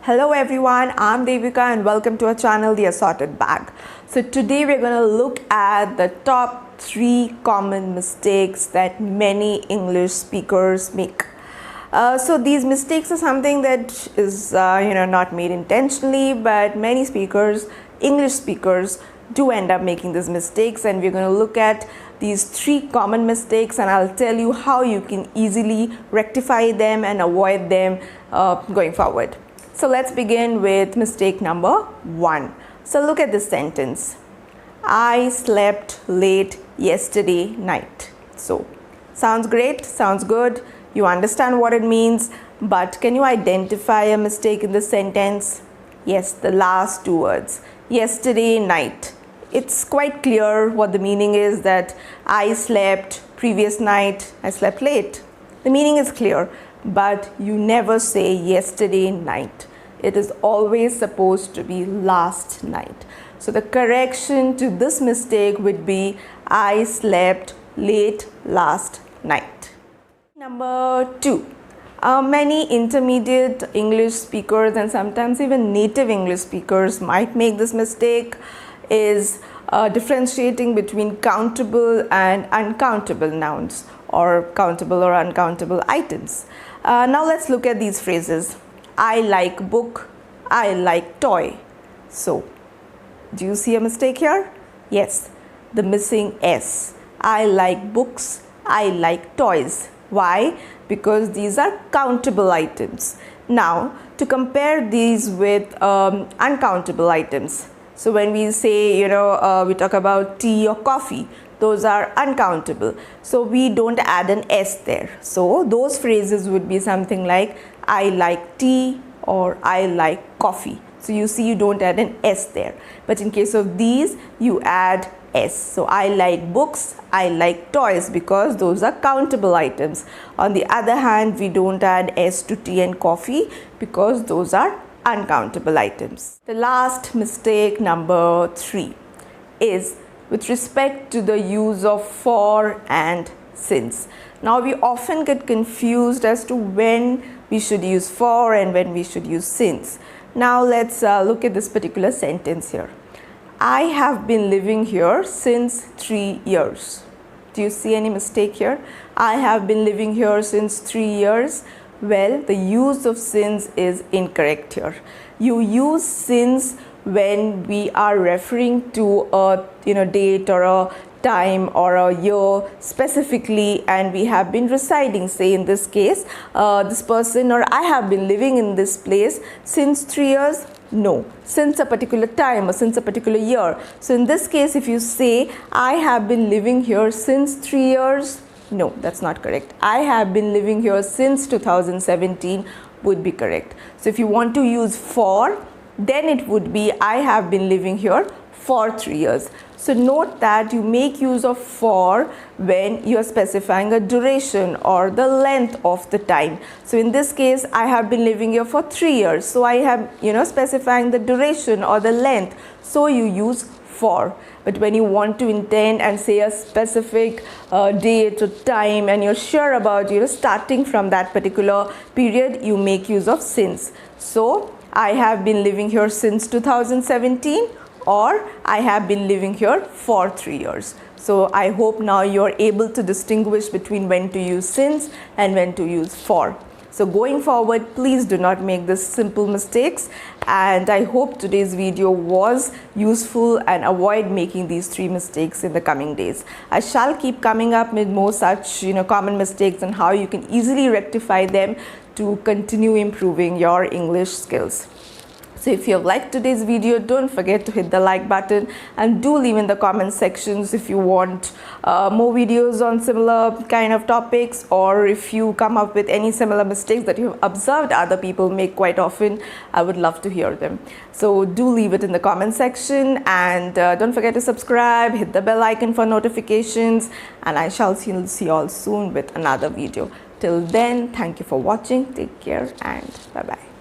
Hello everyone, I'm Devika and welcome to our channel The Assorted Bag. So today we're going to look at the top 3 common mistakes that many English speakers make. So these mistakes are something that is not made intentionally, but many speakers, English speakers, do end up making these mistakes, and we're going to look at these 3 common mistakes and I'll tell you how you can easily rectify them and avoid them going forward. So let's begin with mistake number 1. So look at this sentence. I slept late yesterday night. So sounds great, sounds good. You understand what it means, but can you identify a mistake in the sentence? Yes, the last 2 words. Yesterday night. It's quite clear what the meaning is, that I slept previous night, I slept late. The meaning is clear, but you never say yesterday night. It is always supposed to be last night. So the correction to this mistake would be I slept late last night. Number 2. Many intermediate English speakers and sometimes even native English speakers might make this mistake, is differentiating between countable and uncountable nouns, or countable or uncountable items. Now let's look at these phrases. I like book, I like toy. So, do you see a mistake here? Yes, the missing S. I like books, I like toys. Why? Because these are countable items. Now, to compare these with uncountable items. So when we say, we talk about tea or coffee, those are uncountable. So we don't add an S there. So those phrases would be something like I like tea or I like coffee. So you see, you don't add an S there. But in case of these, you add S. So I like books, I like toys, because those are countable items. On the other hand, we don't add S to tea and coffee because those are uncountable items. The last mistake, number 3, is with respect to the use of for and since. Now we often get confused as to when we should use for and when we should use since. Now let's look at this particular sentence here. I have been living here since 3 years. Do you see any mistake here? I have been living here since 3 years. Well, the use of since is incorrect here. You use since when we are referring to a date or a time or a year specifically, and we have been residing, say in this case, this person or I have been living in this place since 3 years. No, since a particular time or since a particular year. So in this case, if you say I have been living here since 3 years, no, that's not correct. I have been living here since 2017 would be correct. So if you want to use for, then it would be I have been living here for 3 years. So note that you make use of for when you are specifying a duration or the length of the time. So in this case, I have been living here for 3 years. So I have, specifying the duration or the length. So you use for. But when you want to intend and say a specific date or time, and you're sure about starting from that particular period, you make use of since. So I have been living here since 2017, or I have been living here for 3 years. So I hope now you're able to distinguish between when to use since and when to use for. So going forward, please do not make these simple mistakes, and I hope today's video was useful and avoid making these 3 mistakes in the coming days. I shall keep coming up with more such common mistakes and how you can easily rectify them to continue improving your English skills. So if you have liked today's video, don't forget to hit the like button, and do leave in the comment sections if you want more videos on similar kind of topics, or if you come up with any similar mistakes that you have observed other people make quite often. I would love to hear them. So do leave it in the comment section, and don't forget to subscribe, hit the bell icon for notifications, and I shall see you all soon with another video. Till then, thank you for watching. Take care and bye-bye.